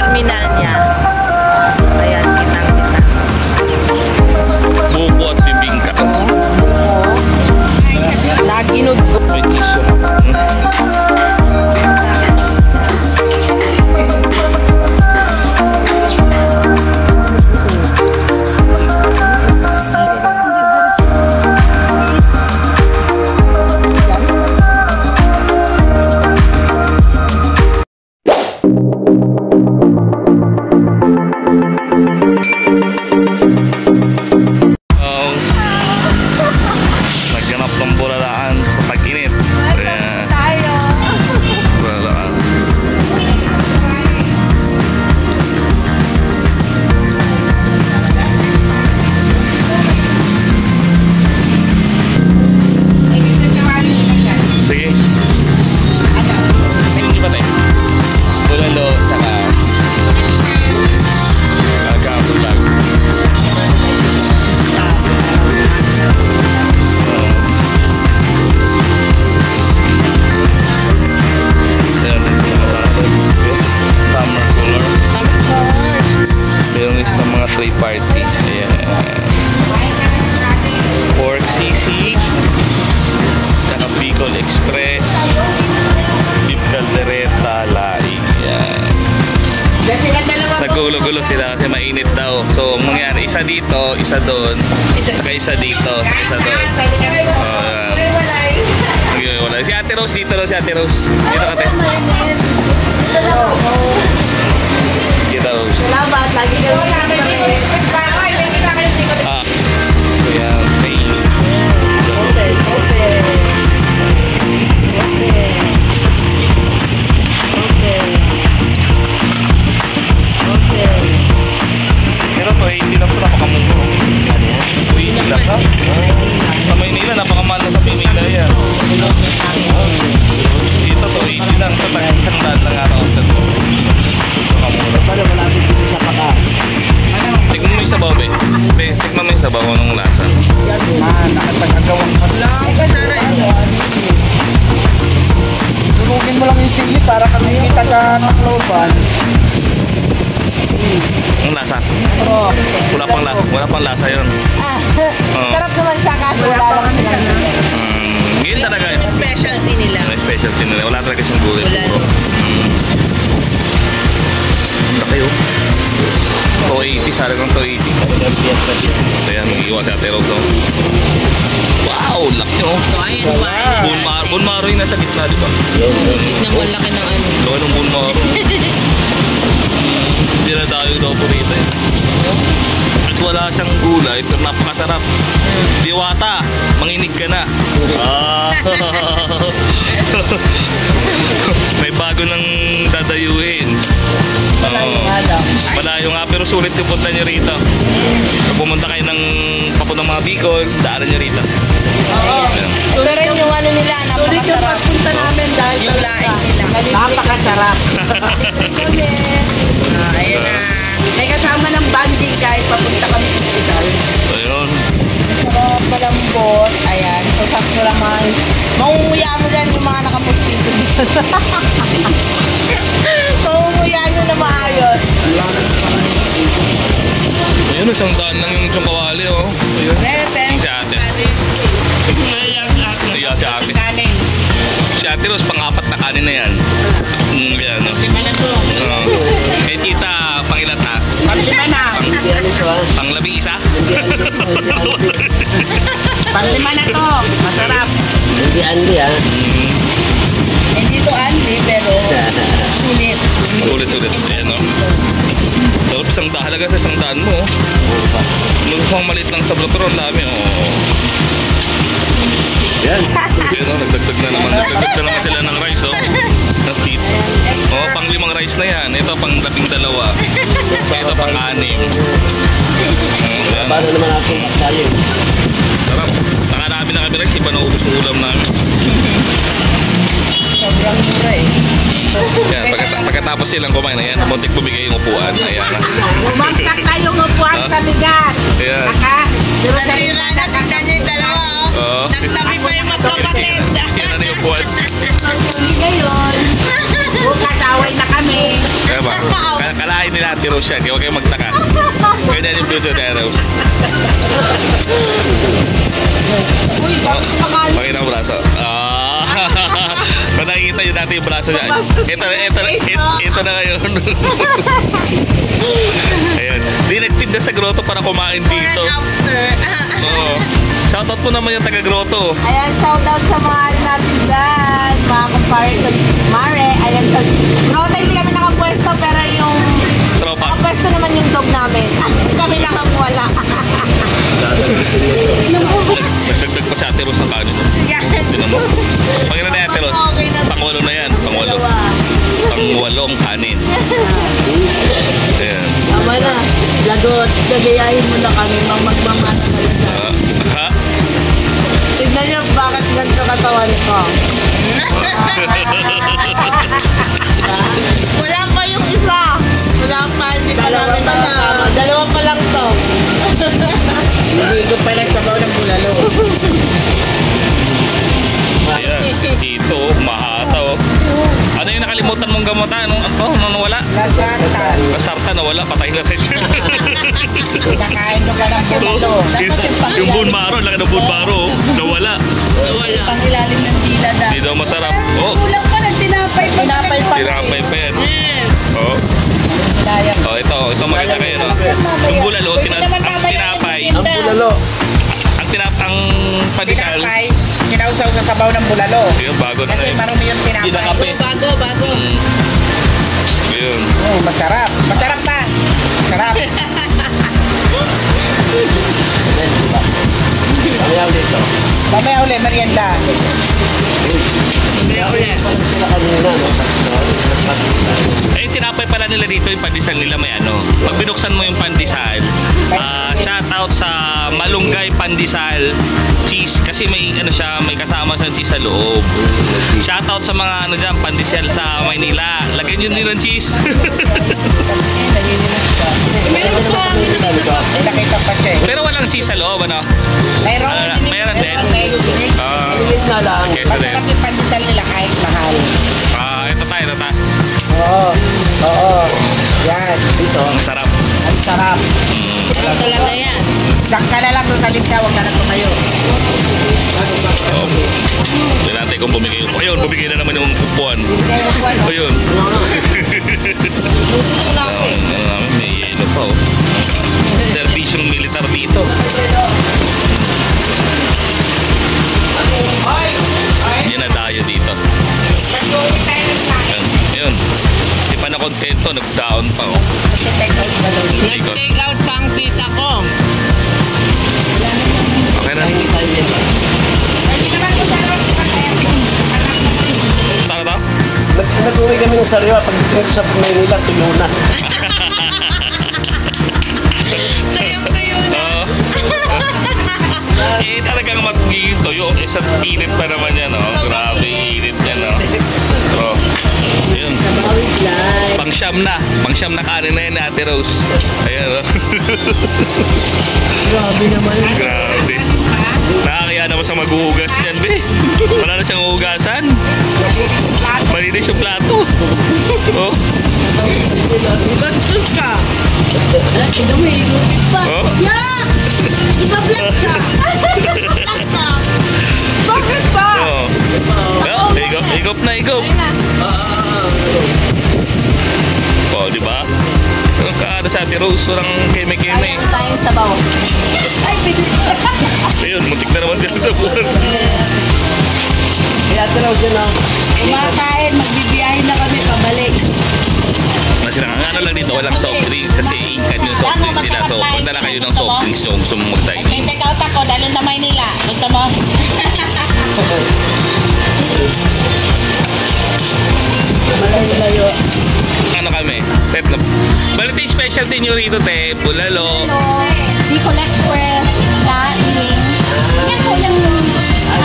terminal niya. Ayan, kitang-kita. Buko at bibingka. Naginod ko. May tissue. Nagganap ng bulalaan sa tag-init. Tayo. Bulalaan. Sige. Hindi ba tayo? Bulalo, tsaka agam-lag. Summer cooler. Meron din silang mga tray party. Ayan. Pork sisig. Saka Bicol Express. Beef caldereta. Laing. Ayan. Naggulo-gulo sila kasi mainit daw. So, ang mangyari, isa dito, isa doon. Saka isa dito, isa doon. Wala. Si Ate Rose dito, si Ate Rose. Dito ka, te. Dito, Rose. Salamat. Lagi ka Ah. So, yan. Pero to, hindi lang ito napakamuro. Uy, lang ka? Sa Maynila, napakamahal na sa Pimila yan. Dito to, 80 lang. Sa isang daan lang araw. Napakamuro. Tignan mo yung sabaw, be. Tignan mo yung sabaw kung anong lasa. Nakatagagawang lang. Tulugin mo lang yung sili para kami kita ka nakloban. Ang lasa? Wala pang lasa yun. Sarap naman siya kasi wala lang sila. Ngayon talaga yun. Yung specialty nila. Yung specialty nila. Wala talaga siyang gulay. Puro. Ang laki yun. 280, sabi kong 280. So yan, mag-iwan si Ate Rose. Wow, laki oh. Bone marrow yung nasa gitna, di ba? Tignan mo laki ng ano. So anong bone marrow? Hindi na tayo daw po rito eh. At wala siyang gulay, pero napakasarap. Diwata, manginig ka na. May bago nang dadayuhin. Malayo nga, pero sulit yung punta nyo rito. So, pumunta kayo ng papuntang mga Bicol, daanan nyo rito. Ito rin yung ano nila, napakasarap. Punta namin dahil Yung laing nila. napakasarap. Ayan na. May kasama ng banding kahit papunta kami sa hospital. So, yun. Sarap, malambot. Ayan. So, sakto naman. Maunguya mo dyan yung mga nakapustiso dito. Maunguya nyo na maayos. Ayun, isang daan lang yung kawali, oh. Ayun. Yung si ate. Iya si ate. Si ate Rose, pang-apat na kanin na yan. Yan, no? Eh, tita, pang-ilat ha? Panglima na. Pang-labing isa? Panglima na to. Masarap. Hindi Andy ah. Hindi to Andy, pero sulit. Ulit-ulit. Ayan, no? So, halaga sa isang daan mo. Mukhang maliit lang sa blotter, ang dami, oh. Yan. Ayan, no? Nagdagdag na naman sila ng rice, oh. Oh, pang-5 rice na yan. Ito pang-12. Ito pang-6. Paano naman aking tayo? Sarap. Nakarami na kami rice, di ba naubos yung ulam namin? Sobrang mura eh. Yan, pagkatapos silang kumain na yan, muntik bumigay yung upuan. Ayan na. Bumagsak tayong upuan sa bigat. Ayan. Pero sa Nasira na tignan niyo yung dalawa, oh. Nagtabi pa yung magkapatid. Sira na yung upuan. ngayon, bukas away na kami. Kaya ba? Kalahin ni Ate Rose yan. Kaya huwag kayong magtaka. Ganyan yung future ni Ate Rose. Uy, bakit pakain? Pakita ang braso. Ah. Kung nakikita nyo dati yung braso niya. Ito na ngayon. Ayan. Di nagtinda sa grotto para kumain dito. After. Oo. Shoutout po naman yung taga grotto. Ayan, shoutout sa mga ano natin dyan. Mga kumpare sa Mare. Ayan, sa Grotto hindi kami nakapwesto, pero yung Tropa. nakapwesto naman yung dog namin. Kami lang ang wala. Nagdagdag pa si Ate Rose ng kanin. Tinan mo. Pagkita na Ate Rose. Pangwalo na yan. Pangwalo. Pangwalong kanin. Ayan. Tama na. Lagot. Gagayahin mo na kami. Magmamana ka lang. Ha? Tignan niyo bakit ganito katawan ko. Wala pa yung isa. Wala pa, hindi pa namin nakasama. Dalawa pa lang to. Hindi ko pala sabaw ng bulalo. Ayan. Dito. Mahata oh. Ano yung nakalimutan mong gamutan? Anong nawala? Nasartan. Kasarta nawala. Patay na rin. Nakain ko pa ng bulalo. Yung bone marrow. Laki ng bone marrow. Nawala. Pangilalim ng dila na. Hindi daw masarap. Oh. Kulang pa ng tinapay pa. Tinapay pa. Tinapay pa yan. Oh. Sayang. Oh, ito maganda kayo, no? Yung bulalo, ang tinapay, Ang bulalo. ang pandesal. Tinapay, sinausaw sa sabaw ng bulalo. Yun, bago na Kasi ngayon. marumi yung Hindi na tinapay. kape. Bago. Yun. Oh, masarap. Masarap pa. Sarap. Kaya dito. Mamaya uli, merienda. Sila kanina, no? Eh, tinapay pala nila dito yung pandesal nila may ano. Pag binuksan mo yung pandesal, shout out sa Malunggay Pandesal Cheese. Kasi may ano siya, may kasama siyang cheese sa loob. Shout out sa mga ano dyan, pandesal sa Maynila. Lagyan nyo nilang cheese. Meron pa. May nakita pa siya eh. Pero walang cheese sa loob, ano? Mayroon. Mayroon din. Maliit na lang. Queso din. Masarap yung pandesal nila kahit mahal. Ito tayo. Oo. Oo. Yan. Dito. Ang sarap. Ang sarap. Sarap talaga yan. Dak ka na lang doon sa linya, huwag ka na tumayo. Oh. Tignan natin kung bumigay. Ayun, bumigay na naman yung upuan. Ayun. May yelo pa oh. Servisyong militar dito. Yan na tayo dito. Yun. Di pa na-contento, nag-down pa oh. Ikot. Nag-take out pa ang tita ko. Okay na. Saan na to? Nag-uwi kami ng sariwa. Pag dito sa Maynila, tuyo na. Oo. Eh, talagang magiging tuyo. Eh, sa init pa naman yan, oh. Grabe, init yan, oh. So, yun. Pang-siyam na kanin na yan ni Ate Rose. Ayan, oh. Grabe naman. Grabe. Nakakaya naman sa maghuhugas yan, be. Wala na siyang hugasan. Malinis yung plato. Oh. Gastos ka. Ito may ilupit pa. Oh. Yeah! Ipa-black ka. Black ka. Bakit ba? Oh. Oh, igop na. Oh, di ba? Ang kaano sa Ate Rose, walang keme-keme. Sayang sabaw. Ay, bilis. Ayun, muntik na naman dyan sa buwan. Kaya ito raw dyan, ah. Kumakain, magbibiyahin na kami pabalik. Ano lang dito, walang soft drinks kasi ikan yung soft drinks nila. So, pagdala kayo ng soft drinks nyo, gusto mong mag-dining. May take out ako, dalhin sa Maynila. Gusto mo? Malayo. Ano kami? Pet na. Balik yung specialty nyo rito, te. Bulalo. Bicol Express, Laing. Yan po yung...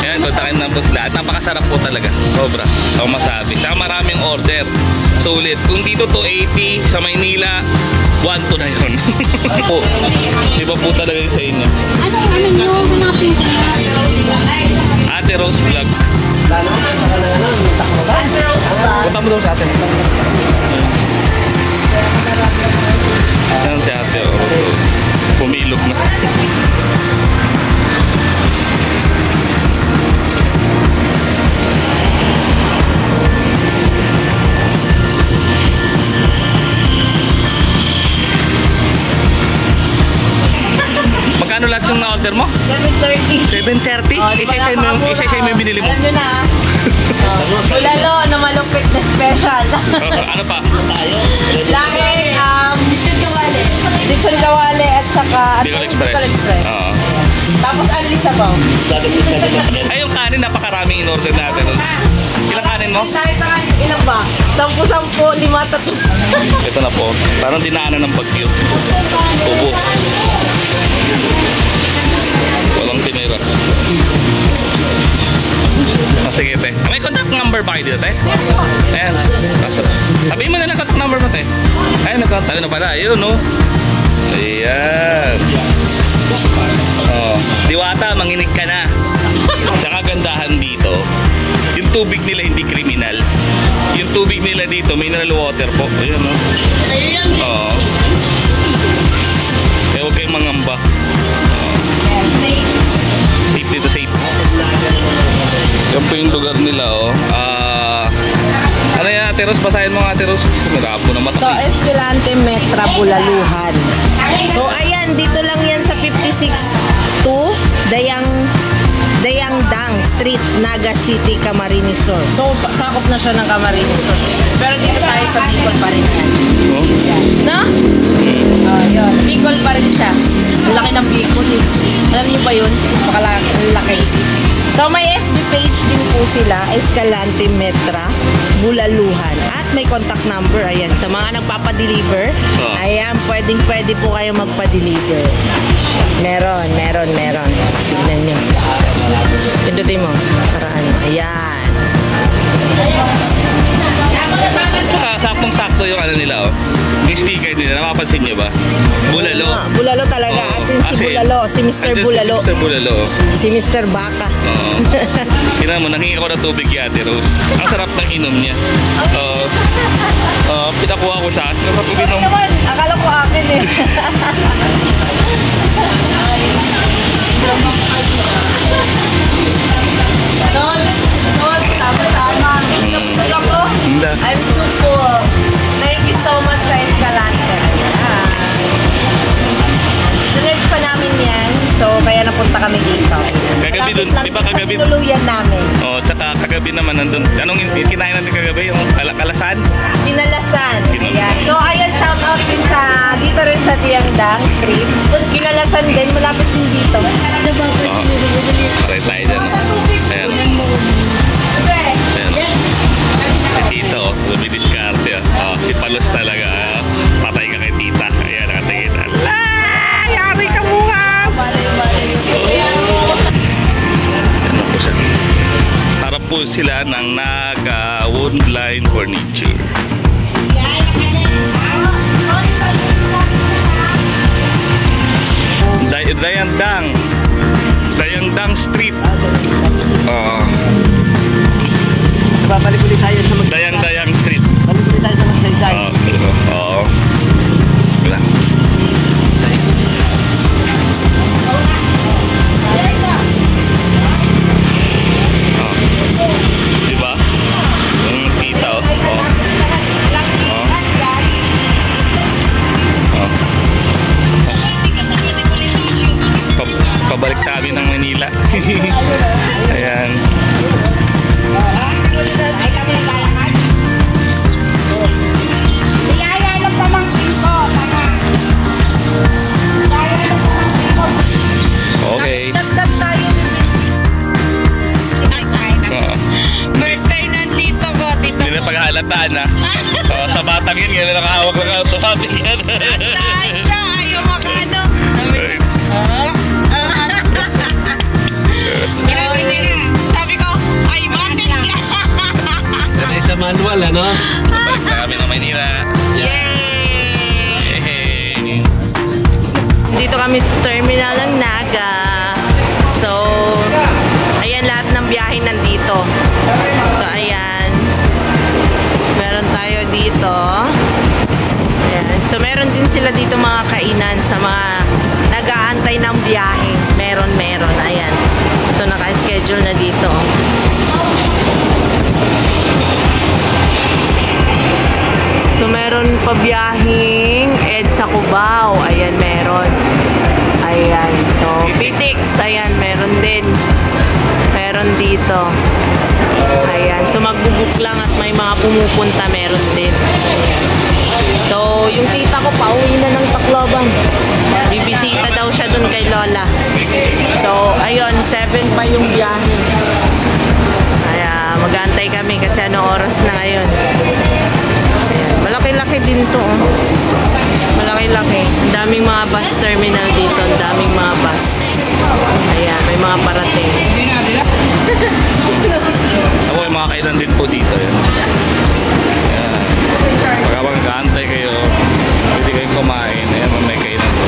Ayan, kontakin na po lahat. Napakasarap po talaga. Sobra. Ako masabi. Saka maraming order. Sulit. Kung dito 280 sa Maynila, 1-2 na yun. Po. Iba po talaga yung sa inyo. Ano nyo? Hanapin ko na. Ate Rose Vlog. Plano, sa kanana, takbo ka. Punta mo daw sa atin. Yan si ate, oh. Pumilok na. Magkano lahat yung na-order mo? 7:30. 7:30? Isa-isa mo yung binili mo. Ano na? Bulalo na malupit na special. Ano pa? Laging lechon kawali at saka Bicol Express. Oo. Tapos only sabaw. Ay, yung kanin, napakaraming in-order natin. Ilang kanin mo? Tayo sa kanin, ilan ba? 10, 5, 3. Ito na po. Parang dinaanan ng bagyo. Ubos. Walang tinira. Sige, te. May contact number ba kayo dito, te? Ayan. Sabihin mo na lang contact number mo, te. Ayan, nagkakatabi na pala. Ayun, no? Ayan. Oh. Diwata, manginig ka na. Tsaka gandahan dito, yung tubig nila hindi kriminal. Yung tubig nila dito, mineral water po. Ayan, no? Ayun. Oo. Kaya huwag kayong mangamba. Safe dito, safe. Yan po yung lugar nila, oh. Ano yan, Ate Rose? Basahin mo nga, Ate Rose. Sumirapo na mata. So, Escalante Metra, Bulaluhan. So, ayan, dito lang yan sa 56-2 Dayangdang Street, Naga City, Camarines Sur. So, sakop na siya ng Camarines Sur. Pero dito tayo sa Bicol pa rin yan. Oh? No? Oh, yun. Bicol pa rin siya. Ang laki ng Bicol eh. Alam niyo ba yun? Laki. So, may FB page din po sila, Escalante Metra, Bulaluhan. At may contact number, ayan, sa mga nagpapadeliver. Ayan, pwede po kayo magpa-deliver. Meron. Tignan nyo. Pindutin mo. Para ano. Ayan. Tsaka saktong-sakto yung ano nila, oh. Yung sticker nila, napapansin nyo ba? Bulalo. Bulalo talaga. Oo. As in si Bulalo. Si Mr. Andyan Bulalo. Si Mr. Bulalo. Si Mr. Baka. Oo. Tingnan mo, nanghingi ko na tubig kay Ate Rose. Ang sarap ng inom niya. Pinakuha ko siya. Sarap ng inom. Akala ko akin eh. Sama-sama. Busog ako. I'm so full. Thank you so much sa Escalante. Sinerge pa namin yan. So, kaya napunta kami dito. Kagabi dun, di ba kagabi? Sa tinuluyan namin. Oh, tsaka kagabi naman nandun. Anong kinain natin kagabi? Yung kalasan? Kinalasan. Ayan. So, ayan, shout out din sa, dito rin sa Dayangdang Street. Kinalasan din, malapit din dito. Oo. Paray tayo dyan. Ayan. Ayan. Si Tita, oh. Lumidiskarte, oh. Si Palos talaga. Patay ka kay Tita. Ayan, nakatingin. Alay! Yari ka mukha! Ano po siya? Harap po sila ng Naga Woodline Furniture. Dayangdang Street. Babalik ulit tayo sa Dayang Street. Balik ulit tayo sa Magsaysay. Oo. Wala. Diba? Yung tita, oh. Pabalik kami ng Manila. Ayan. Okay. First time nandito ko. Hindi na paghahalataan na. Sa batang yun, ngayon nakahawak ng automatic yan. Ayaw makano. Sabi ko, ay bakit ka? Sanay sa manual, ano? Pabalik na kami ng Manila. Yay! Yay! Dito kami sa terminal ng Naga. So, ayan lahat ng biyahe nandito. So, ayan. Meron tayo dito. Ayan. So meron din sila dito mga kainan sa mga nag-aantay ng biyahe. Meron. Ayan. So naka-schedule na dito. So meron pa biyahing EDSA Cubao. Ayan, meron. Ayan. So Pitix. Ayan, meron din. Meron dito. Ayan. So magbubuk lang at may mga pumupunta. Meron din. Ayan. So yung tita ko pauwi na ng Tacloban. Bibisita daw siya dun kay Lola. So ayun, 7 pa yung biyahe. Kaya mag-aantay kami kasi anong oras na ngayon. Malaki-laki din to. Malaki-laki. Ang daming mga bus terminal dito. Ang daming mga bus. Ayan, may mga parating. Ako may mga kainan din po dito. Ayan. Pagka mag-aantay kayo, pwede kayong kumain. Ayan, may kainan po.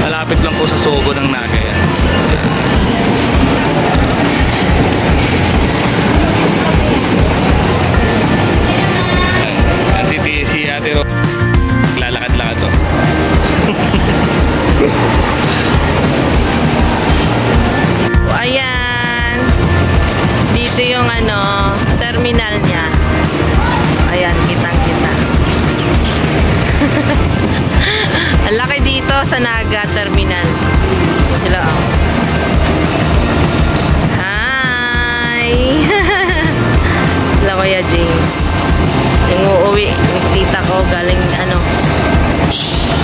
Malapit lang po sa Sogo ng Naga. Si Ate Ro, lalakad-lakad to. Ayan. Dito yung terminal niya. So, ayan, kitang-kita. Ang laki dito sa Naga Terminal. Sila, Hi! Sila Kuya James. Yung uuwi, yung tita ko galing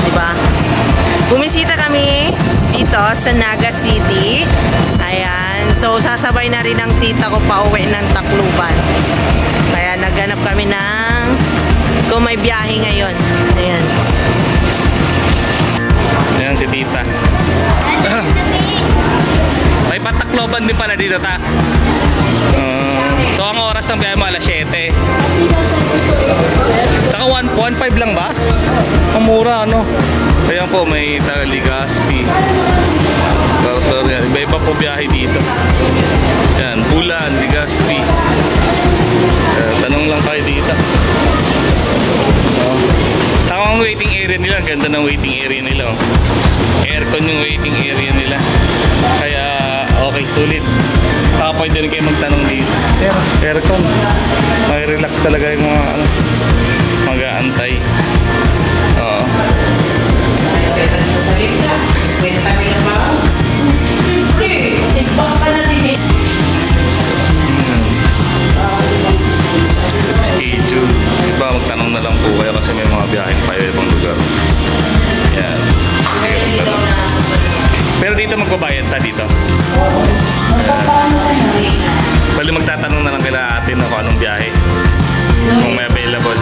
diba? Bumisita kami dito sa Naga City. Ayan. So, sasabay na rin ang tita ko pauwi ng Tacloban. Kaya naghanap kami ng kung may biyahe ngayon. Ayan. Ayan si tita. May Tacloban din pala dito, ta. So, ang oras ng biyahe mo alas 7. Saka 1.5 lang ba? Ang mura, Ayan po, may Legazpi. Iba-iba po biyahe dito. Ayan, Bulan, Legazpi. Tanong lang kayo dito. Tamang waiting area nila. Ang ganda ng waiting area nila. Aircon yung waiting area nila. Kaya, okay, sulit. Saka pwede rin kayo magtanong dito. Aircon. May relax talaga yung mga mag-aantay. Oo. Schedule. Diba, magtanong na lang po kayo kasi may mga biyaheng pa ibang lugar. Yan. Pero dito magbabayad ta dito. Bali magtatanong na lang kila atin kung anong biyahe. Kung may available.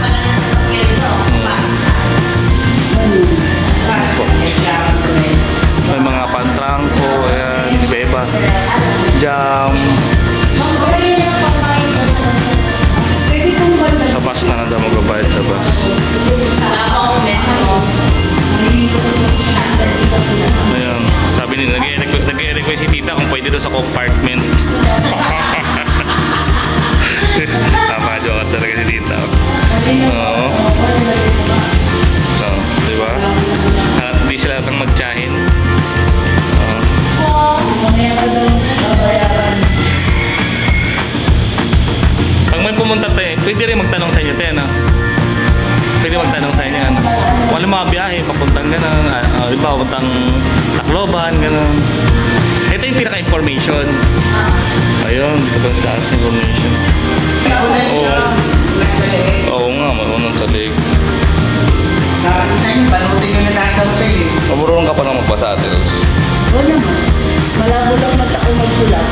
May mga pantrangko, ayan, iba-iba. Jam. Sa bus na nanda magbabayad sa bus. Ayan, sabi nila, nag-request si tita kung pwede doon sa compartment. Nakakadyo ka talaga si tita. Oo. So, diba? At hindi sila kang magtsahin. Pag may pumunta tayo, pwede rin magtanong sa inyo tayo, pwede magtanong sa inyo. Walang mga biyahe, papuntang gano'n, iba, papuntang Tacloban, gano'n. Ito yung pinaka-information. Ayun, ito yung taas information. Oo nga, marunong sa leg. Panutin nyo na nasa hotel Marunong ka pa na magbasa, Ate Rose? Oo naman. Malabo lang mata ko magsulat.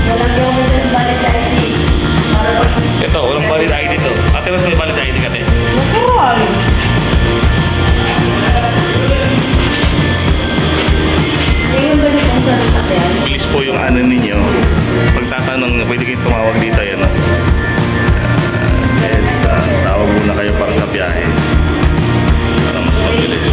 Walang gawin na yung valid ID. Ito, walang valid ID to. Ate Rose, may valid ID ka, te? Natural. Ngayon ba yung sasakyan? Bilis po yung ninyo. Pagtatanong, pwede kayong tumawag dito, yan. Tawag muna kayo para sa biyahe. Para mas mabilis.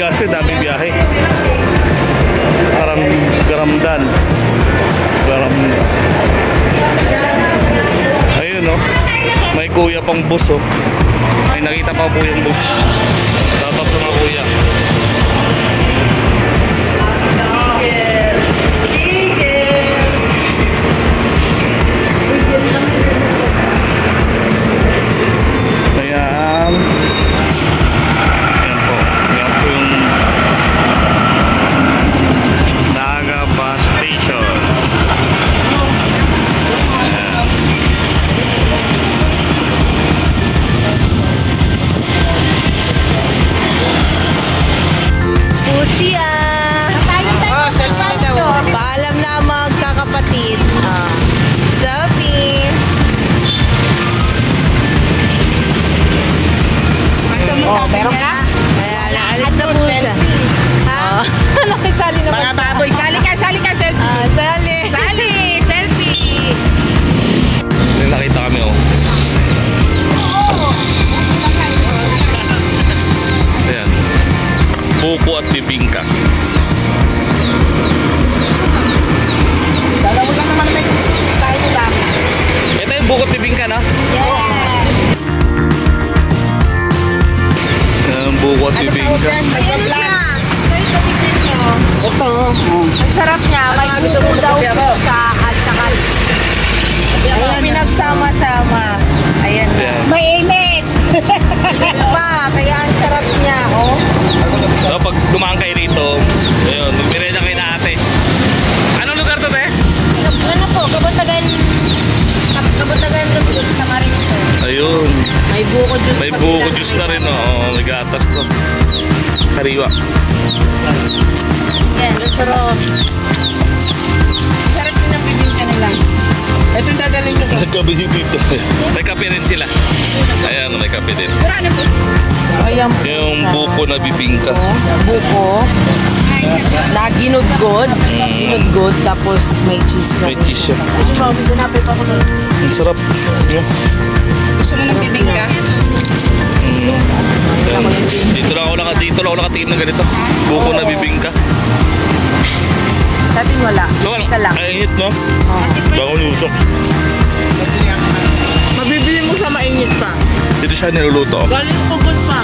Legazpi, dami biyahe. Parang Garamdan. Ayun no. May kuya pang bus oh. May nakita pa po yung bus. Dapat sa mga kuya. Ayan. Ayan po. Ayan po yung Naga Bus Station. Ayan. Pusiya! Paalam na magkakapatid. Selfie! Oh, meron ka? Ayan, naalis na pusa. Ha? Nakisali naman. Mga baboy, sali ka, selfie. Sali. Selfie. May nakita kami oh. Ayan. Buko at bibingka. Dalawa lang naman may tayo lang. Ito yung buko at bibingka na? Ayan, buko at bibingka. Ayan na siya. Kayo tatignan nyo. Ito. Ang sarap niya. May gusto daw siya at saka cheese. Ayan, pinagsama-sama. Ayan na. Ayan. May init. Pa, kaya ang sarap niya, oh. So, pag dumaan kayo rito, ayun, magmireda kayo na ate. Anong lugar to, te? Ano po, Kabatagan sa Marinos. Ayun. May buko juice May pa buko sila. juice na rin, oh. May gatas to. Kariwa. Yan, ang sarap. Sarap din ang bibingka nila. Ito yung dadalhin nyo. Nagkabisi dito. May kape rin sila. Ayan, may kape din. Ayan po. Yung buko na bibingka. Buko. Na ginudgod. Ginudgod, tapos may cheese na. May cheese siya. Dinapay pa ko nun. Ang sarap. Yeah. Gusto mo ng bibingka? Dito lang ako nakatingin ng ganito. Buko na bibingka. Sa atin wala. So, Bibingka lang. ay init, no? Bago nusok. Mabibili mo sa mainit pa. Dito siya niluluto. Galing pagod pa.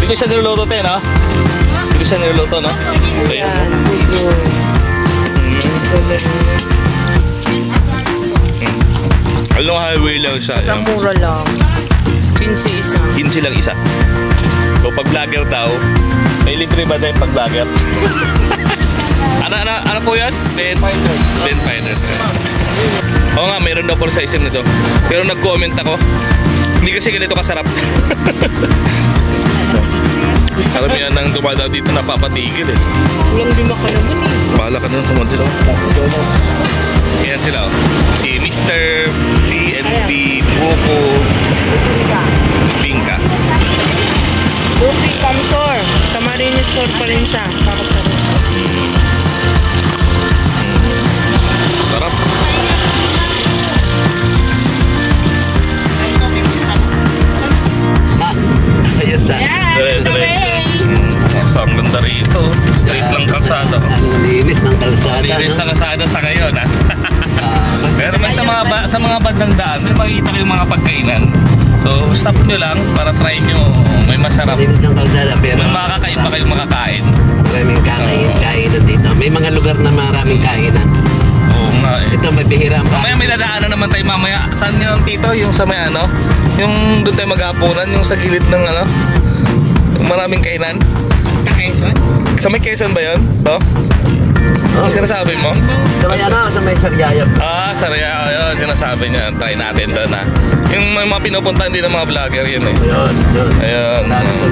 Dito siya niluluto, te, no? Dito siya niluluto, no? Ayan. Along highway lang siya. Sa mura lang. 15 isa. 15 lang isa. So pag vlogger daw, may libre ba tayo pag vlogger? ano po yan? Ben Finder. Oo nga, mayroon daw po sa isim nito. Pero nag-comment ako, hindi kasi ganito kasarap. Karamihan nang dumadaw dito napapatigil eh. Walang lima ka naman eh. Bahala ka nun, kumunti daw. Ayan sila oh. Si Mr. B&B Buko Bibingka. Buki Pamsor. Sa Marinos Store pa rin siya. Sarap. Ayos ah. Ang ganda rito. Straight lang kalsada. Ang linis ng kalsada. Linis na kalsada sa ngayon ha. Ah, Pero may sa mga bandang daan, may makikita kayong mga pagkainan. So stop nyo lang para try nyo. May masarap. linis ng kalsada pero May makakain pa kayong makakain. maraming kainan dito. May mga lugar na maraming kainan. Oo nga eh. Ito may bihira ang Mamaya may dadaanan naman tayo mamaya. Saan yun tito? Yung sa may ano? Yung doon tayo maghapunan, yung sa gilid ng ano? Yung maraming kainan. Quezon? Sa may Quezon ba yun? To? Yung sinasabi mo? Sa may ano, sa may Sariaya. Saraya, yun, sinasabi niya. Try natin doon ha. Yung may mga pinupuntahan din ng mga vlogger yun eh. Yun. Ayan,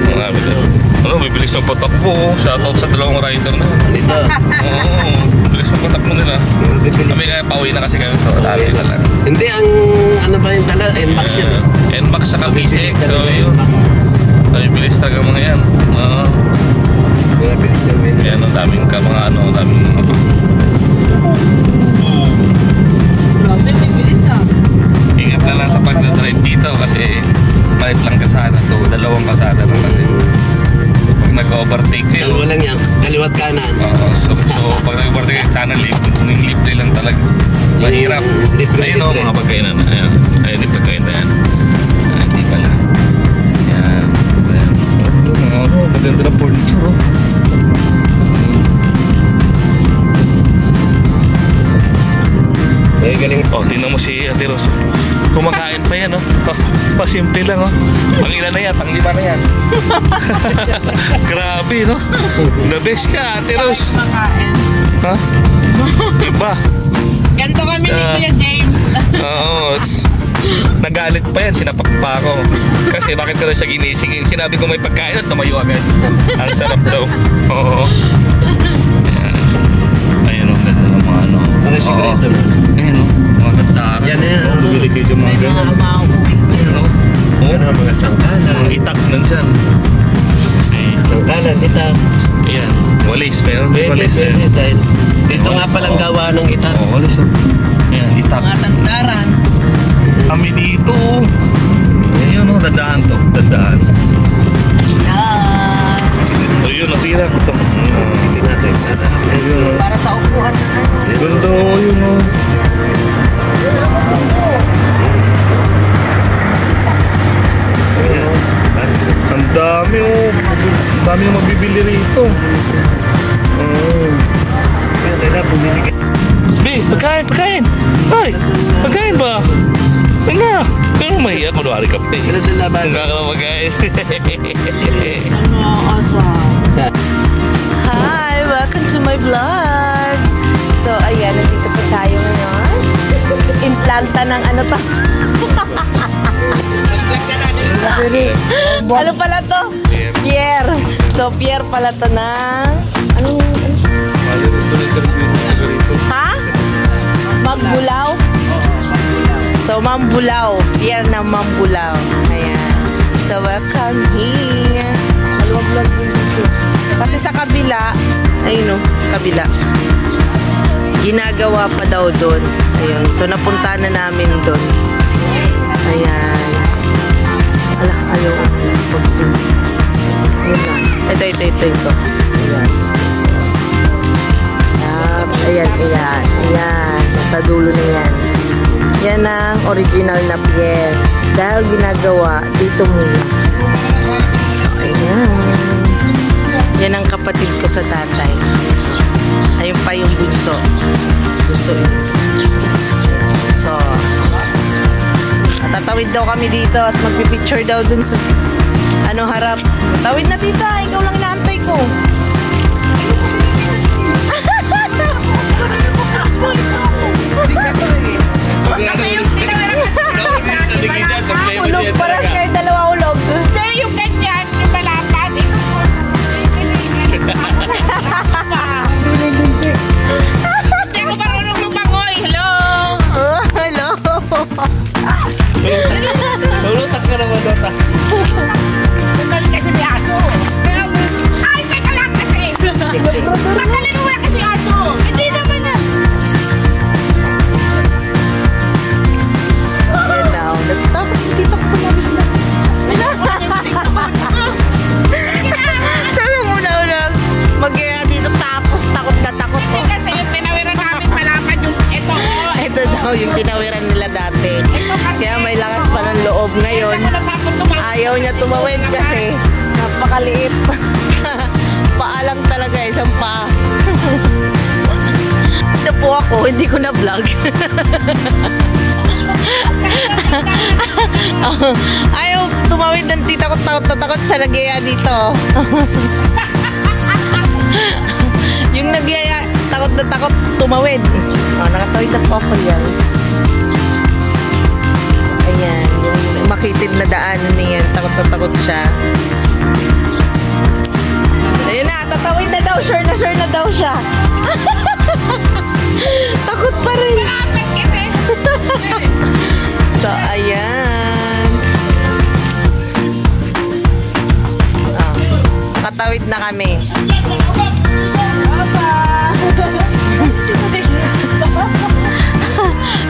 marami din. Ano, bibilis ng patakbo. Shoutout sa dalawang rider na. Dito. Oo, bibilis ng patakbo nila. Kami kaya pauwi na kasi kayo. So, dati na lang. Hindi, ang ano ba yung dala? NMAX yun. NMAX sa Calvisic. So, yun. Ay, bilis talaga mga yan. Oo. Bilis yung menu. Yan, ang daming ka mga ano, daming mga pa. Grabe, may bilis ah. Ingat na lang sa pag-drive dito kasi malit lang kasada to. Dalawang kasada lang kasi. Pag overtake kayo. Dalawa lang yan, kaliwat kanan. So pag nag-overtake kayo, sana libre lang talaga. Mahirap. Ayun o, mga pagkainan. Ayun, yung pagkainan yan. Hindi pala. Yan. Maganda na furniture, oh. Eh, galing. Oh, tingnan mo si Ate Rose. Kumakain pa yan, oh. Pasimple lang, oh. Pang ilan na yan? Pang 5 na yan. Grabe, no? The best ka, Ate Rose. Ha? Iba. Ganto kami ni Kuya James. Oo. Nagalit pa yan, sinapak pa ako. Kasi bakit ka rin siya ginising? Sinabi ko may pagkain at tumayo agad. Ang sarap daw. Oo. Ayun o, ganda ng mga ano. Ano yung sikreto mo? Ayun o, mga katara. Yan na yan. Bumili kayo yung mga ganyan. Ayun o. Yan ang mga sangkalan. Ang itak nandyan. Sangkalan, itak. Ayan, walis. Meron Pwede, walis. pwede. Dahil dito nga Walis, palang oo. gawa ng itak. Oo, walis o. Ayan, itak. Mga tagdaran. Kami dito. Ayun o, dadaan to. Dadaan. Yan. Ayun, nasira ko ito. Hindi natin. Ayun o. Para sa upuan na ano. Ganda o, yun o. Ang dami o. Ang dami yung mabibili rito. Oh. Kaya bumili ka. Be, pagkain. Ay, pagkain ba? Nga. Pero mahiya ko doon ka pa. Kaya din laban. Nga ka na pagkain. Ano, awesome. Hi, welcome to my vlog. So, ayan, nandito po tayo ngayon. Implanta ng ano to? Ano pala to? Pierre. So, Pierre pala to ng... Anong... Ha? Magbulaw? So, Mambulaw. Pierre ng Mambulaw. Ayan. So, welcome here. Maluwag-lag din dito. Kasi sa kabila, ayun o, kabila. Ginagawa pa daw doon. Ayun. So, napunta na namin doon. Ayan. Ala, ayaw. Pag-zoom. Ayun na. Ito. Ayan. Ayan. Nasa dulo na yan. Yan ang original na Pierre. Dahil ginagawa dito muna. So, ayan. Yan ang kapatid ko sa tatay. Ayun pa yung bunso. Bunso yun. So, tatawid daw kami dito at magpipicture daw dun sa harap. Tawid na tita, ikaw lang inaantay ko. Ulog para kayo dalawa ulog. Hindi, yung ganyan, yung malapad. Hindi ako marunong lumangoy. Hello? Hello. Lulutak ka naman data. Sandali kasi may aso. Ay, teka lang kasi. Sandali mo wala kasi aso. Hindi naman na. Ayan na. Natatakot yung tita ko pumabit na. Sabi mo na mag-gaya dito tapos takot na takot ko. Hindi kasi yung tinawiran namin malapad yung ito. Ito daw yung tinawiran nila dati. Kaya may lakas pa ng loob ngayon. Ayaw niya tumawid kasi napakaliit. Paalang talaga, isang paa. Ito po ako, hindi ko na vlog. Ayaw tumawid ng tita ko, takot siya nagyaya dito. Yung nagyaya, takot na takot tumawid. Nakatawid na po ako, guys. Ayan, yung makitid na daanan niyan, takot na takot siya. Ayun na, tatawid na daw, sure na daw siya. Takot pa rin. So, ayan. Nakatawid na kami.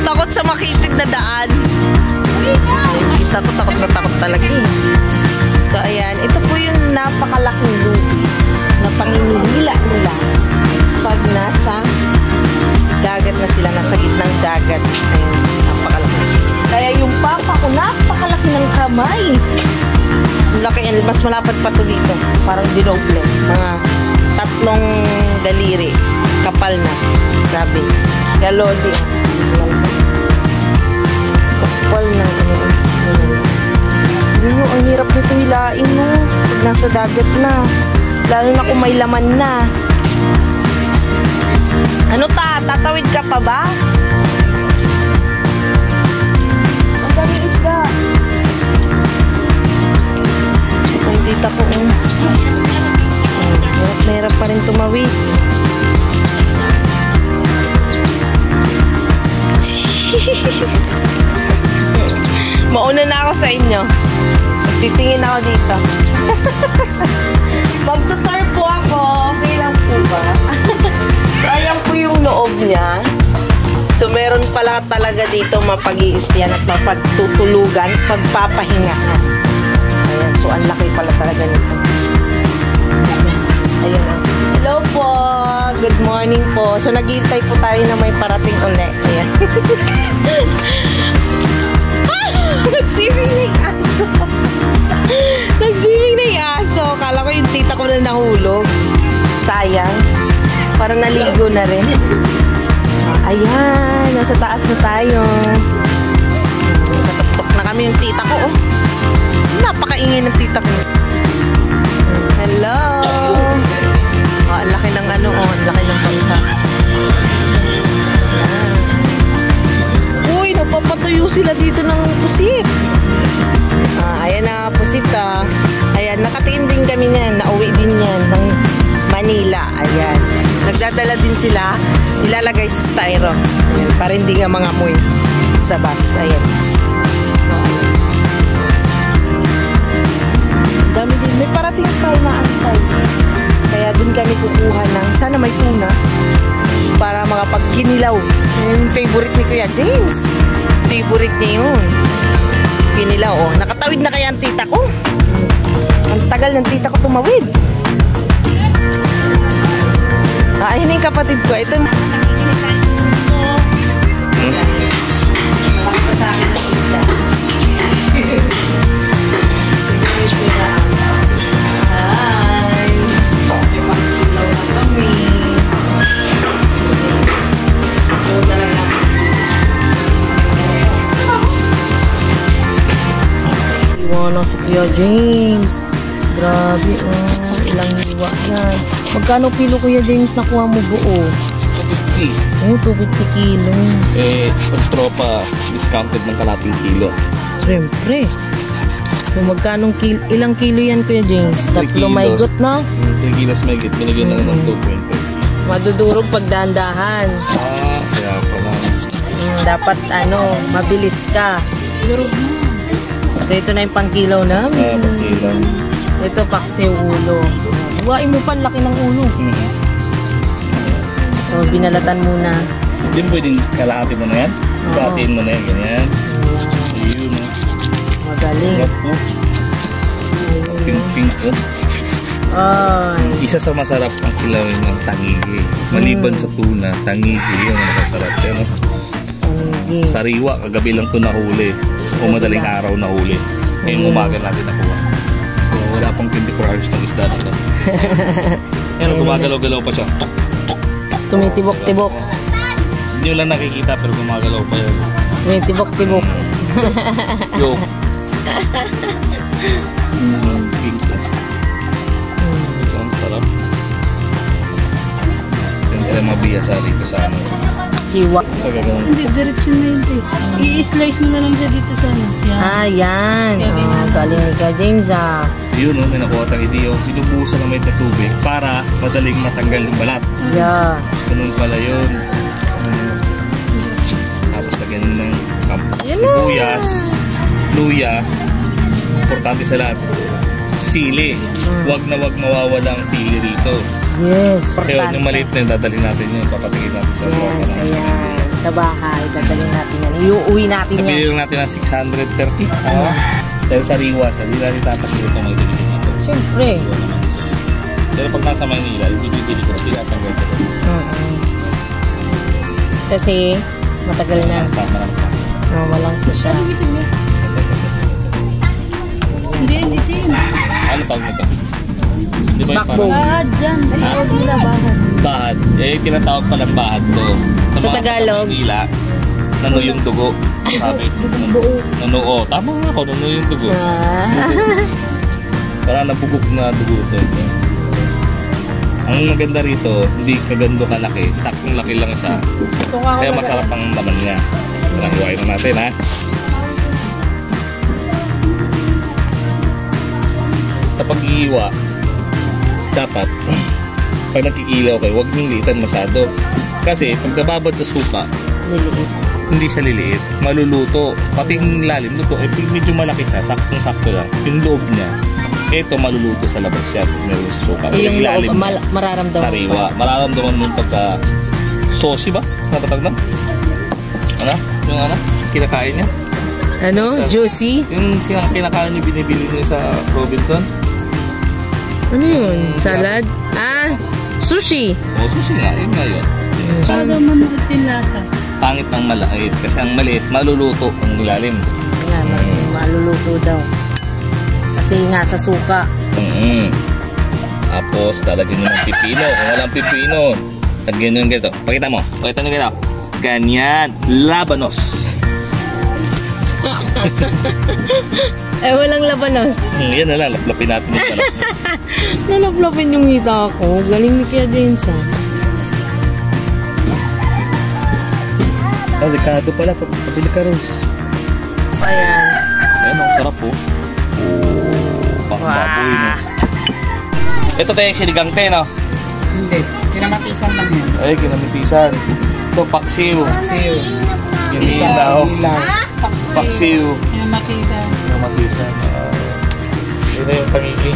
Takot sa makitid na daan. Takot na takot talaga eh. So, ayan. Ito po yung napakalaking lubi. hinihila nila pag nasa dagat na sila, nasa gitnang dagat. Ayun, napakalaki. Kaya yung papa ko, napakalaki ng kamay. Laki yan, mas malapad pa to dito. Parang dinoble. Mga 3 daliri. Kapal na. Grabe. Kaya lodi. Kapal na. Ang hirap nito hilain mo. Pag nasa dagat na. Lalo na kung may laman na. Ano tatawid ka pa ba? Ang dami isda. Ay, dita ko. Hirap na hirap pa rin tumawid. Mauna na ako sa inyo. Titingin ako dito. Magtutur po ako. Okay lang po ba? So, ayan po yung loob niya. So, meron pala talaga dito mapag-iistiyan at mapagtutulugan, pagpapahingahan. Ayan. So, ang laki pala talaga nito. Ayan na. Hello po. Good morning po. So, naghihintay po tayo na may parating ulit. Ayan. Nag-swimming na yung aso. Nag-swimming na yung aso. Kala ko yung tita ko na nahulog. Sayang. Parang naligo na rin. Ayan. Nasa taas na tayo. Nasa tuktok na kami yung tita ko. Oh. Napakaingay ng tita ko. Hello. Oh, ang laki ng ano. Oh, ang laki ng bangka. Uy, napapatuyo sila dito ng pusit. Ayan na, pusit ah. Ayan, nakatiin din kami niyan. Nauwi din yan ng Manila. Ayan. Nagdadala din sila. Ilalagay sa styro. Ayan, para hindi nga mga amoy sa bus. Ayan. Dami din. May parating tayo na antay. Kaya dun kami kukuha ng sana may tuna para makapagkinilaw. Yung favorite ni Kuya James. Favorite niya yun. Kinilaw. Oh. Nakatawid na kaya ang tita ko. Ang tagal ng tita ko tumawid. Ayun na yung kapatid ko. Ito. Iwanan si Kuya James. Grabe, oh. Ilang hiwa yan. Magkano kilo, Kuya James, nakuha mo buo? 250. Oh, 250 kilo. Pag tropa, discounted ng kalating kilo. Siyempre. So, magkano kilo? Ilang kilo yan, Kuya James? 3 maygot na? 3 kilos maygot. Binigyan na ng 2.5. Madudurog pag dahan-dahan. Kaya pala. Dapat, mabilis ka. So, ito na yung pang-kilo namin. Pang-kilo. Ito, paksi ulo. Huwain mo pa, laki ng ulo. So, binalatan muna. Hindi mo pwedeng kalahati mo na yan? Kalahatiin mo na yan, ganyan. Ayun. Magaling. Sarap po. Pink-pink po. Ay. Isa sa masarap ang kilawin ng tangigi. Maliban sa tuna, tangigi yung masarap. Pero, Tangigi. sariwa, kagabi lang ito nahuli. O madaling araw nahuli. Ngayong umaga natin nakuha. So, wala pang 24 hours ng isda na ito. Yan, gumagalaw-galaw pa siya. Tumitibok-tibok. Hindi nyo lang nakikita pero gumagalaw pa yun. Tumitibok-tibok. Joke. Pink po. Ito ang sarap. Yan sila mabiyasa rito sa ano. Hiwa. Pagkagawin. Hindi, direction na yun. I-slice mo na lang siya dito sa ano. Yan. Galing ni Kuya James Yun, may nakuha tayong ideo. Binubuhusan ng mait na tubig para madaling matanggal yung balat. Yeah. Ganun pala yun. Tapos lagyan mo ng sibuyas, luya. Importante sa lahat, sili. Huwag na huwag mawawala ang sili rito. Yes. Kaya yung maliit na yun, dadalhin natin yun. Papatigin natin sa Yes, ayan. Sa bahay, dadalhin natin yan. Iuwi natin yan. Nabili lang natin ng 630. Dahil sa riwas, hindi natin tatas dito mga dito. Siyempre. Pero kapag nasa Maynila, ibibili ko, tinatanggal ko. Kasi matagal na. Sama lang sa. Walang sa siya. Hindi, hindi. Ano tawag nito? Di ba yung Backbone. parang Bahad dyan. Bahad nila, bahad. bahad? Eh, tinatawag pa ng bahad to. Sa mga Tagalog? Maynila, nano yung dugo. Sabi. Nano, oh, tama nga ako, nano yung dugo. Parang nabugok na dugo to. Ang maganda rito, hindi kagando kalaki. Saktong laki lang siya. Kaya masarap ang laman niya. Hiwain na natin, ha? Sa pag-iiwa, dapat, pag nakikilaw kayo, huwag niyong liitan masyado. Kasi, pag nababad sa suka, Liliit. hindi siya liliit. Maluluto. Pati yung lalim, luto. Eh, medyo malaki siya. Saktong-sakto lang. Yung loob niya, ito maluluto sa labas siya. Meron sa suka. Yung lalim loob, niya, mararamdaman. sariwa. Mararamdaman mo yung pagka saucy ba? Napatag na? Ano? Yung ano? Kinakain niya? Ano? Juicy? Yung kinakain niyo, binibili niyo sa Robinson? Ano yun? Salad? Ah, sushi. O, sushi nga. Yun nga yun. Para manuot yung lasa. Pangit ng maliit. Kasi ang maliit, maluluto ang ilalim. Yan, maluluto daw. Kasi nga sa suka. Tapos, lalagyan nyo ng pipino. Kung walang pipino, lagyan nyo ng ganito. Pakita mo. Pakita nyo ganito. Ganyan. Labanos. Walang labanos. Yan na lang. Laplapin natin yung salap. Nalaplapin yung ngita ko. Galing ni Kuya Jensen. Delikado pala. Pabili ka, Rose. Ayan. Ayan, ang sarap po. Pang baboy, no? Ito tayo yung sinigang te, no? Hindi. Kinamatisan lang yan. Ay, kinamitisan. Ito, paksiw. Siyo. Inilaw. Ilaw. Paksiw. Yung matisa. Kinamatisan. Ito yung pangigi.